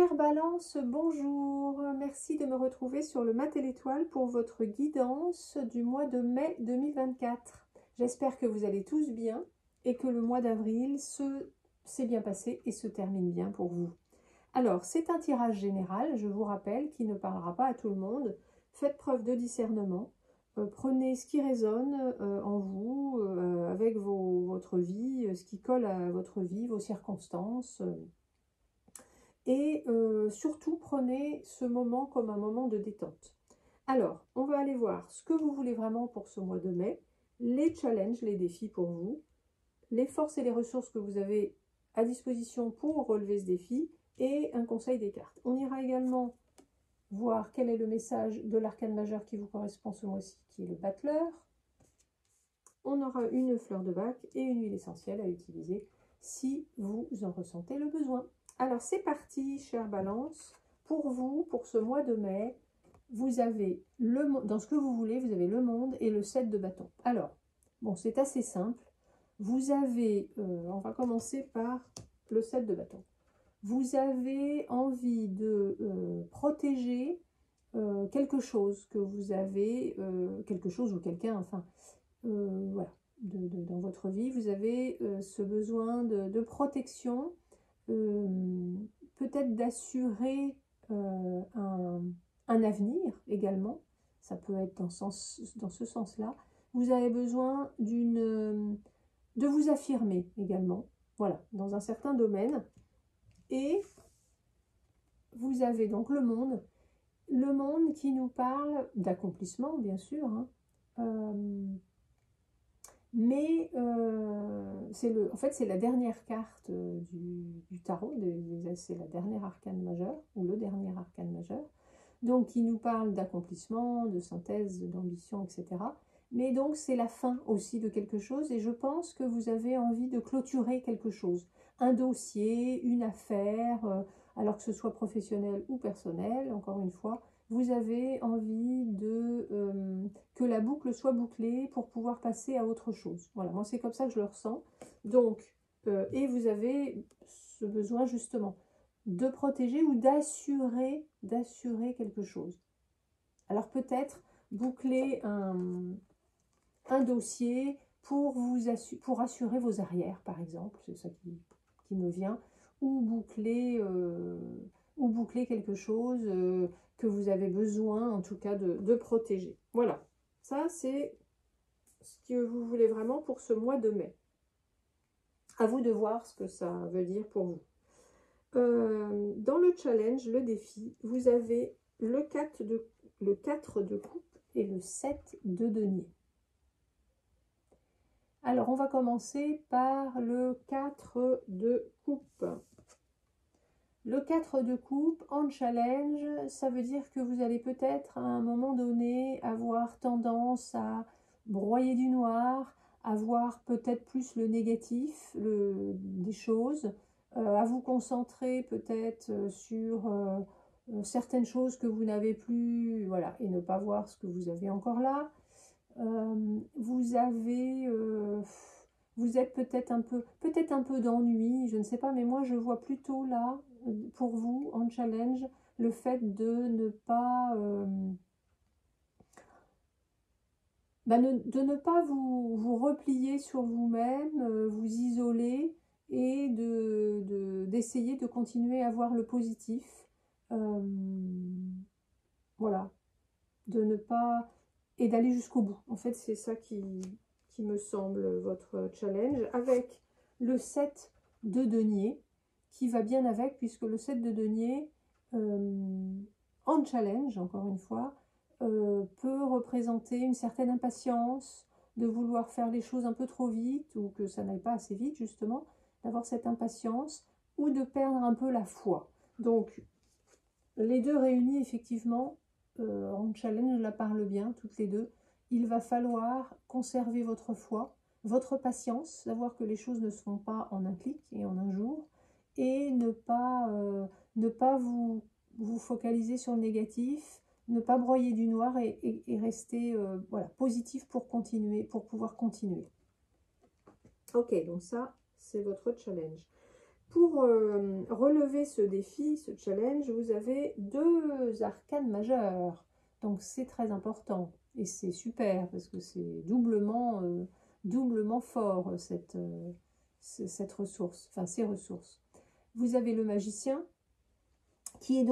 Chère Balance, bonjour. Merci de me retrouver sur le Mat et l'Étoile pour votre guidance du mois de mai 2024. J'espère que vous allez tous bien et que le mois d'avril s'est bien passé et se termine bien pour vous. Alors, c'est un tirage général, je vous rappelle, qui ne parlera pas à tout le monde. Faites preuve de discernement. Prenez ce qui résonne en vous, avec votre vie, ce qui colle à votre vie, vos circonstances. Et surtout, prenez ce moment comme un moment de détente. Alors, on va aller voir ce que vous voulez vraiment pour ce mois de mai, les challenges, les défis pour vous, les forces et les ressources que vous avez à disposition pour relever ce défi et un conseil des cartes. On ira également voir quel est le message de l'arcane majeur qui vous correspond ce mois-ci, qui est le battleur. On aura une fleur de bac et une huile essentielle à utiliser si vous en ressentez le besoin. Alors c'est parti, chère Balance. Pour vous, pour ce mois de mai, vous avez dans ce que vous voulez, vous avez le monde et le 7 de bâton. Alors, bon, c'est assez simple. Vous avez, on va commencer par le 7 de bâton. Vous avez envie de protéger quelque chose que vous avez, quelque chose ou quelqu'un, enfin, voilà, dans votre vie, vous avez ce besoin de protection, peut-être d'assurer un avenir également, ça peut être dans ce sens-là. Vous avez besoin de vous affirmer également, voilà, dans un certain domaine. Et vous avez donc le monde qui nous parle d'accomplissement, bien sûr, hein, mais en fait, c'est la dernière carte du tarot, c'est la dernière arcane majeure, ou le dernier arcane majeur, donc qui nous parle d'accomplissement, de synthèse, d'ambition, etc. Mais donc, c'est la fin aussi de quelque chose, et je pense que vous avez envie de clôturer quelque chose, un dossier, une affaire, alors que ce soit professionnel ou personnel, encore une fois, vous avez envie que la boucle soit bouclée pour pouvoir passer à autre chose. Voilà, moi c'est comme ça que je le ressens. Donc, et vous avez ce besoin justement de protéger ou d'assurer quelque chose. Alors peut-être boucler un dossier pour assurer vos arrières, par exemple, c'est ça qui me vient, ou boucler quelque chose que vous avez besoin, en tout cas, de protéger. Voilà, ça c'est ce que vous voulez vraiment pour ce mois de mai. À vous de voir ce que ça veut dire pour vous. Dans le challenge, le défi, vous avez le 4 de coupe et le 7 de denier. Alors, on va commencer par le 4 de coupe. Le 4 de coupe en challenge, ça veut dire que vous allez peut-être à un moment donné avoir tendance à broyer du noir, à voir peut-être plus le négatif des choses, à vous concentrer peut-être sur certaines choses que vous n'avez plus, voilà, et ne pas voir ce que vous avez encore là. Vous êtes peut-être un peu d'ennui, je ne sais pas, mais moi je vois plutôt là, pour vous, en challenge, le fait de ne pas, de ne pas vous replier sur vous-même, vous isoler et d'essayer de continuer à voir le positif. Voilà, de ne pas... et d'aller jusqu'au bout. En fait, c'est ça qui me semble votre challenge, avec le 7 de denier, qui va bien avec, puisque le 7 de denier, en challenge, encore une fois, peut représenter une certaine impatience, de vouloir faire les choses un peu trop vite, ou que ça n'aille pas assez vite, justement, d'avoir cette impatience, ou de perdre un peu la foi. Donc, les deux réunis, effectivement, en challenge, je la parle bien, toutes les deux. Il va falloir conserver votre foi, votre patience, savoir que les choses ne se font pas en un clic et en un jour, et ne pas vous focaliser sur le négatif, ne pas broyer du noir et rester voilà, positif pour continuer, pour pouvoir continuer. Ok, donc ça, c'est votre challenge. Pour relever ce défi, ce challenge, vous avez 2 arcanes majeures. Donc c'est très important et c'est super parce que c'est doublement fort cette ressource, enfin ces ressources. Vous avez le magicien qui n'est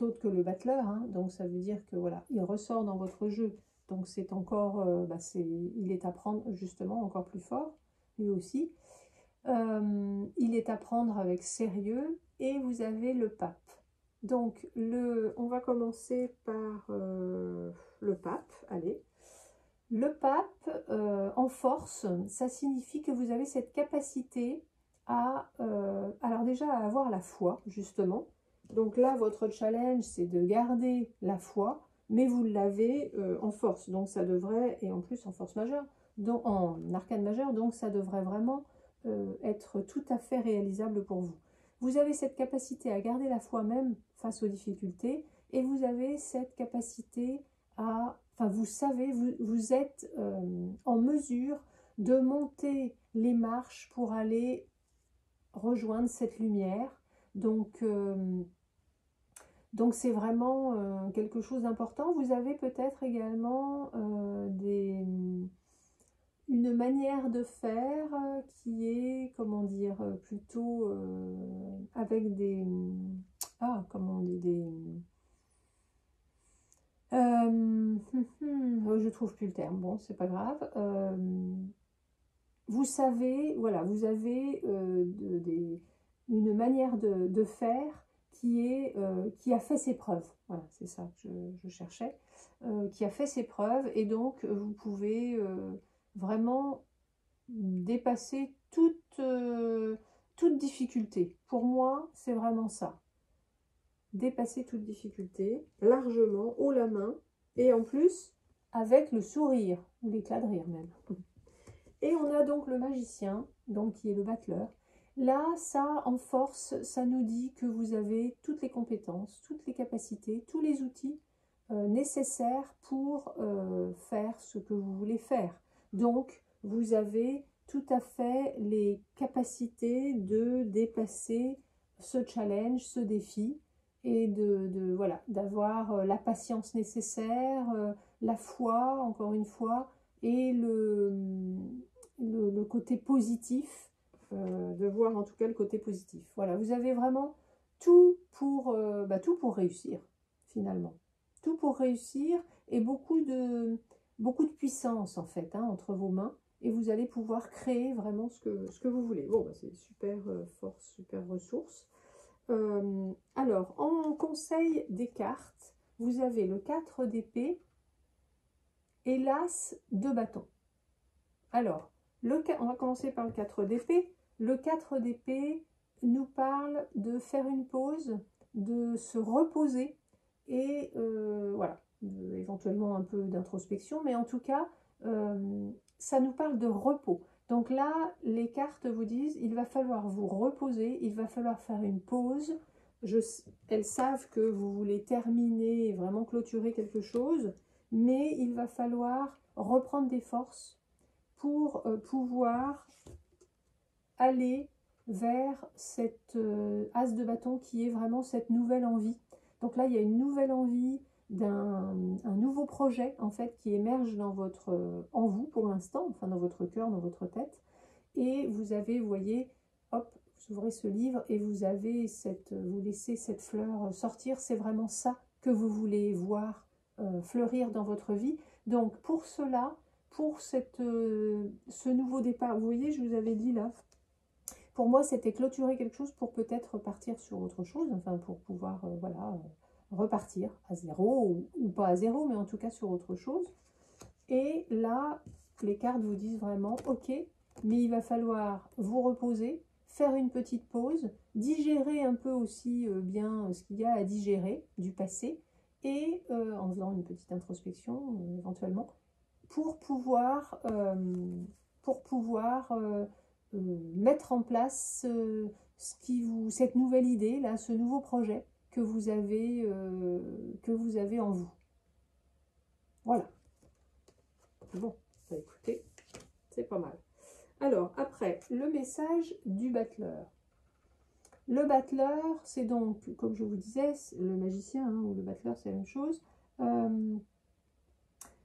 autre que le battleur, hein, donc ça veut dire que voilà, il ressort dans votre jeu. Donc c'est encore, il est à prendre justement encore plus fort, lui aussi. Il est à prendre avec sérieux et vous avez le pape. Donc, on va commencer par le pape. Allez. Le pape, en force, ça signifie que vous avez cette capacité alors déjà, à avoir la foi, justement. Donc là, votre challenge, c'est de garder la foi, mais vous l'avez en force. Donc ça devrait, et en plus en force majeure, donc, en arcane majeure, donc ça devrait vraiment être tout à fait réalisable pour vous. Vous avez cette capacité à garder la foi même face aux difficultés, et vous avez cette capacité enfin vous savez, vous êtes en mesure de monter les marches pour aller rejoindre cette lumière. Donc c'est vraiment quelque chose d'important. Vous avez peut-être également une manière de faire qui est, comment dire, plutôt avec comment on dit, je trouve plus le terme, bon, c'est pas grave. Vous savez, voilà, vous avez une manière de faire qui a fait ses preuves. Voilà, c'est ça que je cherchais. Qui a fait ses preuves, et donc vous pouvez vraiment dépasser toute difficulté. Pour moi, c'est vraiment ça. Dépasser toute difficulté, largement, haut la main, et en plus, avec le sourire, ou l'éclat de rire même. Et on a donc le magicien, donc qui est le battleur. Là, ça, en force, ça nous dit que vous avez toutes les compétences, toutes les capacités, tous les outils nécessaires pour faire ce que vous voulez faire. Donc, vous avez tout à fait les capacités de dépasser ce challenge, ce défi, et voilà, d'avoir la patience nécessaire, la foi, encore une fois, et le côté positif, de voir en tout cas le côté positif. Voilà, vous avez vraiment tout tout pour réussir, finalement. Tout pour réussir, et beaucoup de puissance, en fait, hein, entre vos mains, et vous allez pouvoir créer vraiment ce que vous voulez. Bon, c'est super force, super ressource. Alors, en conseil des cartes, vous avez le 4 d'épée et l'as de bâton. Alors, on va commencer par le 4 d'épée. Le 4 d'épée nous parle de faire une pause, de se reposer, et voilà, éventuellement un peu d'introspection, mais en tout cas, ça nous parle de repos. Donc là, les cartes vous disent, il va falloir vous reposer, il va falloir faire une pause. Elles savent que vous voulez terminer et vraiment clôturer quelque chose, mais il va falloir reprendre des forces pour pouvoir aller vers cette as de bâton qui est vraiment cette nouvelle envie. Donc là, il y a une nouvelle envie un nouveau projet, en fait, qui émerge en vous pour l'instant, enfin dans votre cœur, dans votre tête. Et vous avez, vous voyez, hop, vous ouvrez ce livre et vous laissez cette fleur sortir. C'est vraiment ça que vous voulez voir fleurir dans votre vie. Donc pour cela, pour ce nouveau départ, vous voyez, je vous avais dit là, pour moi, c'était clôturer quelque chose pour peut-être partir sur autre chose, enfin pour pouvoir repartir à zéro, ou pas à zéro, mais en tout cas sur autre chose. Et là, les cartes vous disent vraiment, ok, mais il va falloir vous reposer, faire une petite pause, digérer un peu aussi bien ce qu'il y a à digérer du passé, et en faisant une petite introspection éventuellement, pour pouvoir mettre en place cette nouvelle idée, là, ce nouveau projet que vous avez en vous. Voilà. Bon, bah écoutez, c'est pas mal. Alors, après, le message du battleur. Le battleur, c'est donc, comme je vous disais, le magicien, hein, ou le battleur, c'est la même chose.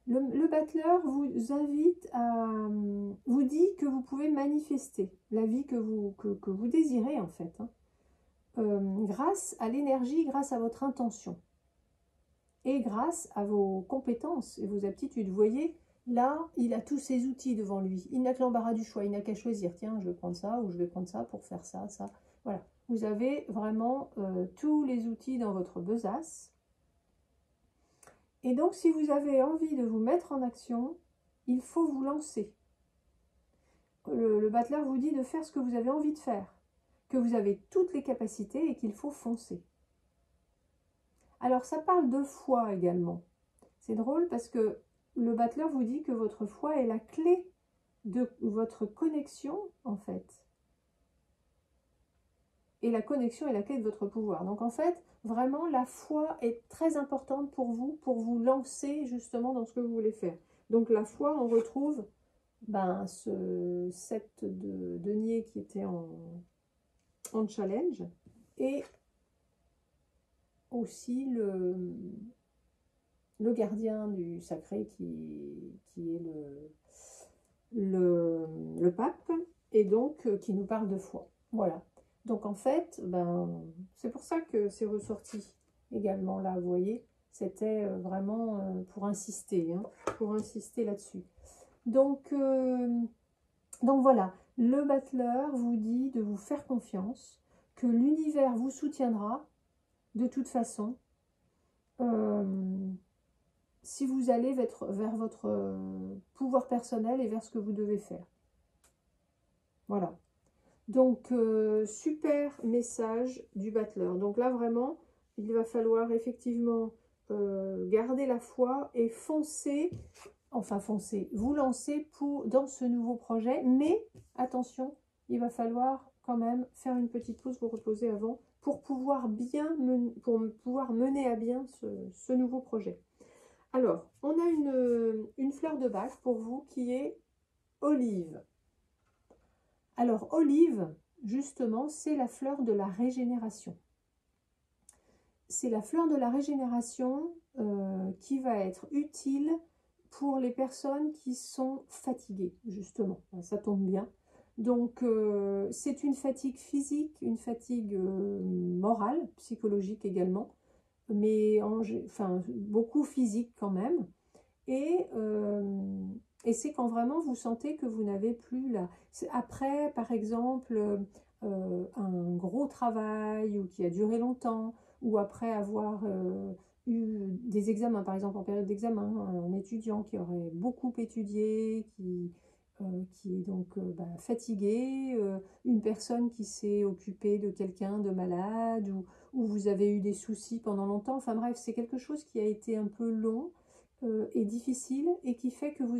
Le battleur vous invite à, vous dit que vous pouvez manifester la vie que vous désirez en fait, hein, grâce à l'énergie, grâce à votre intention et grâce à vos compétences et vos aptitudes. Vous voyez, là, il a tous ses outils devant lui. Il n'a que l'embarras du choix, il n'a qu'à choisir. Tiens, je vais prendre ça ou je vais prendre ça pour faire ça, ça. Voilà, vous avez vraiment tous les outils dans votre besace. Et donc, si vous avez envie de vous mettre en action, il faut vous lancer. Le battleur vous dit de faire ce que vous avez envie de faire, que vous avez toutes les capacités et qu'il faut foncer. Alors, ça parle de foi également. C'est drôle parce que le battleur vous dit que votre foi est la clé de votre connexion, en fait. Et la connexion est la clé de votre pouvoir. Donc, en fait, vraiment, la foi est très importante pour vous lancer justement dans ce que vous voulez faire. Donc, la foi, on retrouve ce set de denier qui était en challenge et aussi le gardien du sacré qui est le pape et donc qui nous parle de foi. Voilà. Donc en fait, c'est pour ça que c'est ressorti également là, vous voyez. C'était vraiment pour insister, hein, pour insister là-dessus. Donc voilà, le battleur vous dit de vous faire confiance, que l'univers vous soutiendra de toute façon si vous allez vers votre pouvoir personnel et vers ce que vous devez faire. Voilà. Donc, super message du battleur. Donc là, vraiment, il va falloir effectivement garder la foi et foncer, vous lancer dans ce nouveau projet. Mais, attention, il va falloir quand même faire une petite pause, vous reposer avant, pour pouvoir mener à bien ce nouveau projet. Alors, on a une fleur de bac pour vous qui est olive. Alors, olive, justement, c'est la fleur de la régénération. C'est la fleur de la régénération qui va être utile pour les personnes qui sont fatiguées, justement. Ça tombe bien. Donc, c'est une fatigue physique, une fatigue morale, psychologique également, mais beaucoup physique quand même. Et c'est quand vraiment vous sentez que vous n'avez plus là. Après, par exemple, un gros travail ou qui a duré longtemps, ou après avoir eu des examens, par exemple en période d'examen, un étudiant qui aurait beaucoup étudié, qui est donc fatigué, une personne qui s'est occupée de quelqu'un de malade, ou vous avez eu des soucis pendant longtemps. Enfin bref, c'est quelque chose qui a été un peu long et difficile et qui fait que vous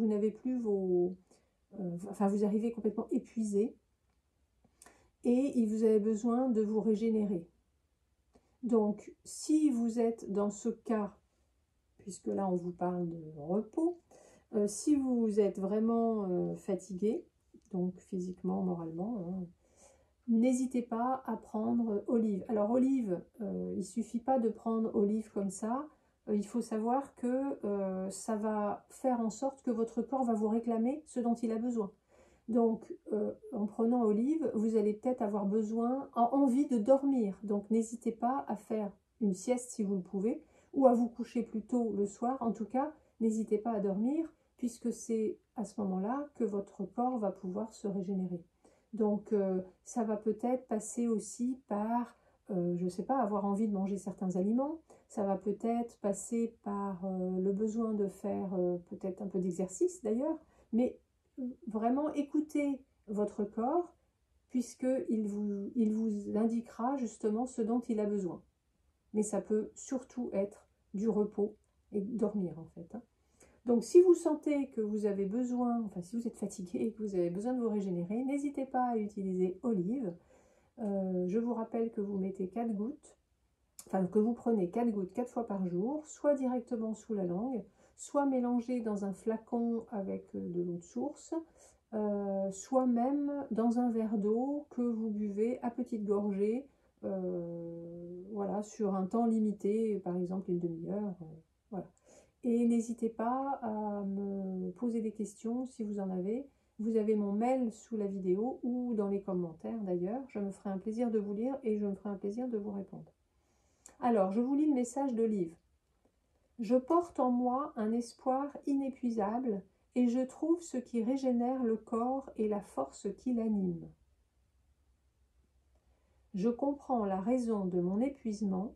n'avez plus vous arrivez complètement épuisé et vous avez besoin de vous régénérer. Donc, si vous êtes dans ce cas, puisque là on vous parle de repos, si vous êtes vraiment fatigué, donc physiquement, moralement, hein, n'hésitez pas à prendre olive. Alors olive, il ne suffit pas de prendre olive comme ça. Il faut savoir que ça va faire en sorte que votre corps va vous réclamer ce dont il a besoin. Donc, en prenant olive, vous allez peut-être avoir envie de dormir. Donc, n'hésitez pas à faire une sieste si vous le pouvez, ou à vous coucher plus tôt le soir. En tout cas, n'hésitez pas à dormir, puisque c'est à ce moment-là que votre corps va pouvoir se régénérer. Donc, ça va peut-être passer aussi par, je ne sais pas, avoir envie de manger certains aliments. Ça va peut-être passer par le besoin de faire peut-être un peu d'exercice d'ailleurs. Mais vraiment écoutez votre corps, puisqu'il vous indiquera justement ce dont il a besoin. Mais ça peut surtout être du repos et dormir en fait. Donc si vous sentez que vous avez besoin, si vous êtes fatigué et que vous avez besoin de vous régénérer, n'hésitez pas à utiliser olive. Je vous rappelle que vous mettez 4 gouttes, que vous prenez 4 gouttes 4 fois par jour, soit directement sous la langue, soit mélangé dans un flacon avec de l'eau de source, soit même dans un verre d'eau que vous buvez à petite gorgée, voilà, sur un temps limité, par exemple une demi-heure, voilà. Et n'hésitez pas à me poser des questions si vous en avez. Vous avez mon mail sous la vidéo ou dans les commentaires d'ailleurs. Je me ferai un plaisir de vous lire et je me ferai un plaisir de vous répondre. Alors, je vous lis le message d'Olive. Je porte en moi un espoir inépuisable et je trouve ce qui régénère le corps et la force qui l'anime. Je comprends la raison de mon épuisement.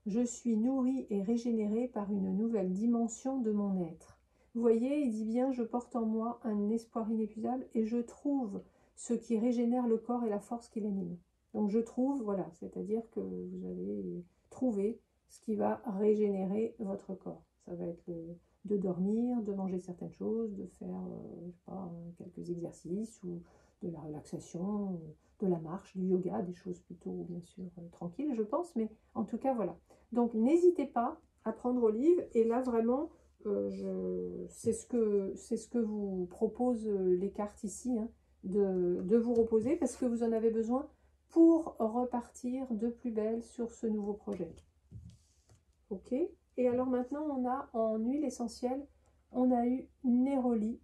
Je suis nourri et régénéré par une nouvelle dimension de mon être. Vous voyez, il dit bien, je porte en moi un espoir inépuisable et je trouve ce qui régénère le corps et la force qui l'anime. Donc je trouve, voilà, c'est-à-dire que vous allez trouver ce qui va régénérer votre corps. Ça va être de dormir, de manger certaines choses, de faire, je sais pas, quelques exercices ou de la relaxation, de la marche, du yoga, des choses plutôt, bien sûr, tranquilles, je pense, mais en tout cas, voilà. Donc, n'hésitez pas à prendre Olive, et là, vraiment, c'est ce que vous proposent les cartes ici, hein, de vous reposer, parce que vous en avez besoin pour repartir de plus belle sur ce nouveau projet. Ok. Et alors maintenant, on a en huile essentielle, on a eu Néroli.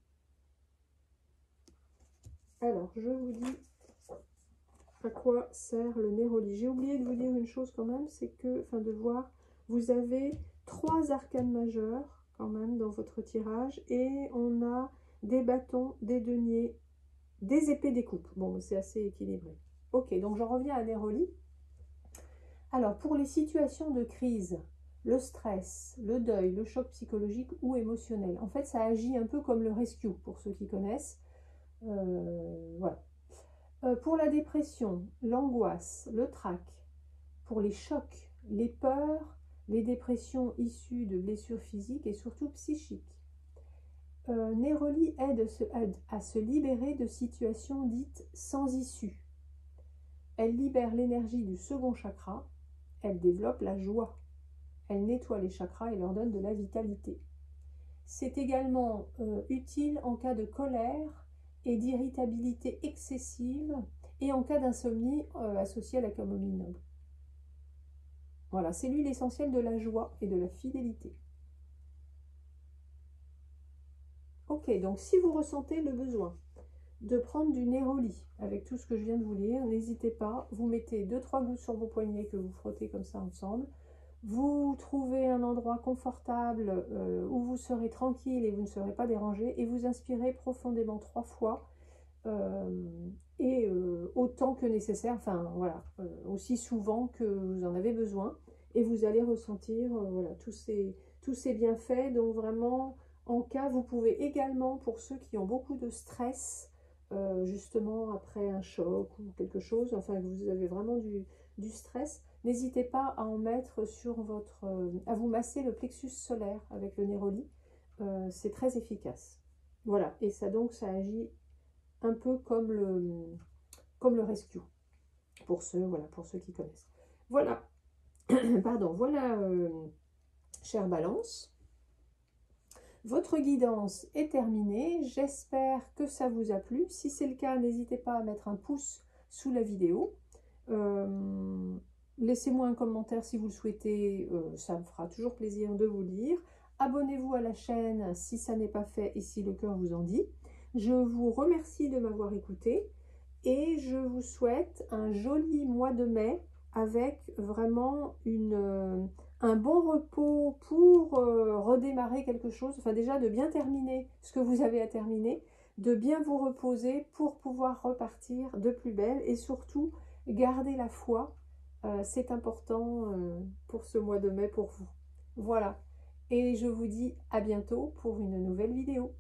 Alors, je vous dis à quoi sert le Néroli. J'ai oublié de vous dire une chose quand même, c'est que, enfin de voir, vous avez 3 arcanes majeures quand même dans votre tirage et on a des bâtons, des deniers, des épées, des coupes. Bon, c'est assez équilibré. Ok, donc j'en reviens à Néroli. Alors, pour les situations de crise, le stress, le deuil, le choc psychologique ou émotionnel, en fait, ça agit un peu comme le rescue, pour ceux qui connaissent. Voilà. Pour la dépression, l'angoisse, le trac, pour les chocs, les peurs, les dépressions issues de blessures physiques et surtout psychiques. Néroli aide à se libérer de situations dites sans issue. Elle libère l'énergie du second chakra, elle développe la joie, elle nettoie les chakras et leur donne de la vitalité. C'est également utile en cas de colère et d'irritabilité excessive et en cas d'insomnie associée à la camomille noble. Voilà, c'est l'huile essentielle de la joie et de la fidélité. Ok, donc si vous ressentez le besoin de prendre du Néroli avec tout ce que je viens de vous lire, n'hésitez pas, vous mettez 2-3 gouttes sur vos poignets que vous frottez comme ça ensemble. Vous trouvez un endroit confortable où vous serez tranquille et vous ne serez pas dérangé et vous inspirez profondément 3 fois autant que nécessaire, enfin voilà, aussi souvent que vous en avez besoin et vous allez ressentir voilà, tous ces bienfaits. Donc vraiment, en cas, vous pouvez également, pour ceux qui ont beaucoup de stress, justement après un choc ou quelque chose, enfin vous avez vraiment du stress, n'hésitez pas à en mettre sur votre, à vous masser le plexus solaire avec le Néroli, c'est très efficace. Voilà, et ça donc ça agit un peu comme le rescue, pour ceux qui connaissent. Voilà, pardon, voilà, chère Balance. Votre guidance est terminée, j'espère que ça vous a plu. Si c'est le cas, n'hésitez pas à mettre un pouce sous la vidéo. Laissez-moi un commentaire si vous le souhaitez, ça me fera toujours plaisir de vous lire. Abonnez-vous à la chaîne si ça n'est pas fait et si le cœur vous en dit. Je vous remercie de m'avoir écouté et je vous souhaite un joli mois de mai avec vraiment un bon repos pour redémarrer quelque chose, enfin déjà de bien terminer ce que vous avez à terminer, de bien vous reposer pour pouvoir repartir de plus belle et surtout garder la foi, c'est important pour ce mois de mai pour vous. Voilà, et je vous dis à bientôt pour une nouvelle vidéo.